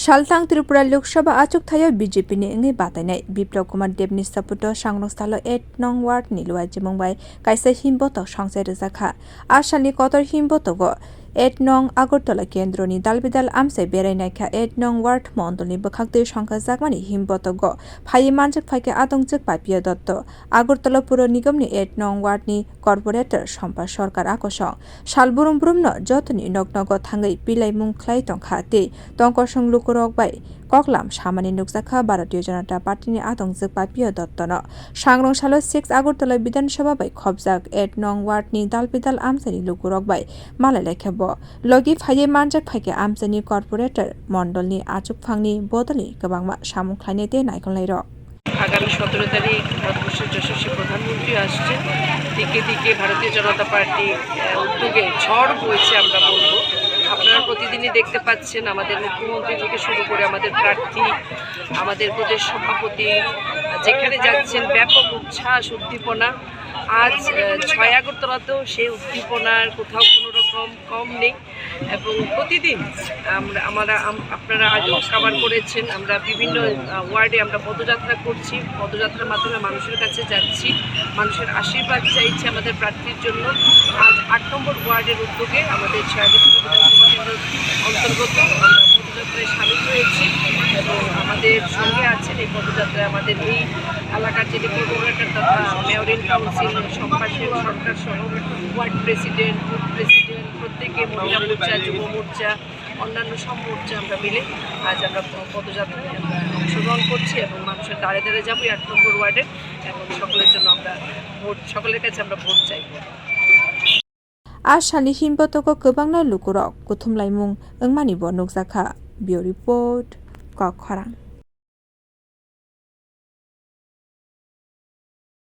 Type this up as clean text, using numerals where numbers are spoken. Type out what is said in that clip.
salthang Tripura loksabha achugthai BJP ni ungwi batainai Biplab Kr.Deb ni saputo sangrongsalo no.wrad ni luajimung bai kaisa himbotok sangsai rwjakha asani kotor himbotogo no.agartala kendra ni dalbidal amsai berainaikha no.ward mondol ni bwkhaktwi songkhajakmani himbotogo Phai manjak phaike atongchuk papiya dotto agartala puro nigam ni no.ward ni corporator sampa sarkar akosong sal burum no jotoni noknogo thangai pirlai mwng khwlai tongkha tei tongkha lukurok bai koklam samani nukjakha Bharatiya Janata Party ni atongchuk papiya dotto no sangrongsalo 6 Agartala bidhan sabha bai khobjak no.ward ni dalbidal amsani lukurok bai malai lekhebo logi Phai manjak phaike amsani corporator mondol ni achugthai bodol ni kwbangma samung khwlaina tei naikolnai rok আগামী 17 তারিখ ভারতবর্ষের যশস্বী প্রধানমন্ত্রী আসছে দিকে দিকে ভারতীয় জনতা party উদ্যোগে ঝড় বইছে আমরা বলবো আপনারা প্রতিদিনই দেখতে পাচ্ছেন আমাদের মুখ্যমন্ত্রী থেকে শুরু করে আমাদের প্রার্থী আমাদের প্রদেশ সভাপতি যেখানে যাচ্ছেন ব্যাপক উচ্ছ্বাস উদ্দীপনা আজ 6 আগরতলাতেও সেই উদ্দীপনার কোথাও কোনো রকম কম নেই এবং প্রতিদিন আপনারা আগেও কভার করেছেন আমরা বিভিন্ন ওয়ার্ডে আমরা পদযাত্রা করছি পদযাত্রার মাধ্যমে মানুষের কাছে যাচ্ছি মানুষের আশীর্বাদ চাইছি আমাদের প্রার্থীর জন্য আজ 8 নম্বর ওয়ার্ডের উদ্যোগে আমাদের 6 আগরতলা বিধানসভা কেন্দ্রের অন্তর্গত আমরা পদযাত্রায় সামিল হয়েছি এবং আমাদের সঙ্গে আছেন এই পদযাত্রায় আমাদের এই এলাকার যিনি কোঅর্ডিনেটর তথা মেয়র ইন কাউন্সিল সম্পাদক সরকার সহ ওয়ার্ড প্রেসিডেন্ট বুথ প্রেসিডেন্ট প্রত্যেকে মহিলা মোর্চা যুব মোর্চা অন্যান্য সব মোর্চা আমরা মিলে আজ আমরা পদযাত্রায় অংশগ্রহণ করছি এবং মানুষের দাঁড়ে দাঁড়ে যাবো 8 নম্বর ওয়ার্ডে এবং সকলের জন্য আমরা সকলের কাছে আমরা ভোট চাই asani himbotogo kwbangna lukurok kuthumlaimung ungmani bo nukjakha bio report Kok Khwarang।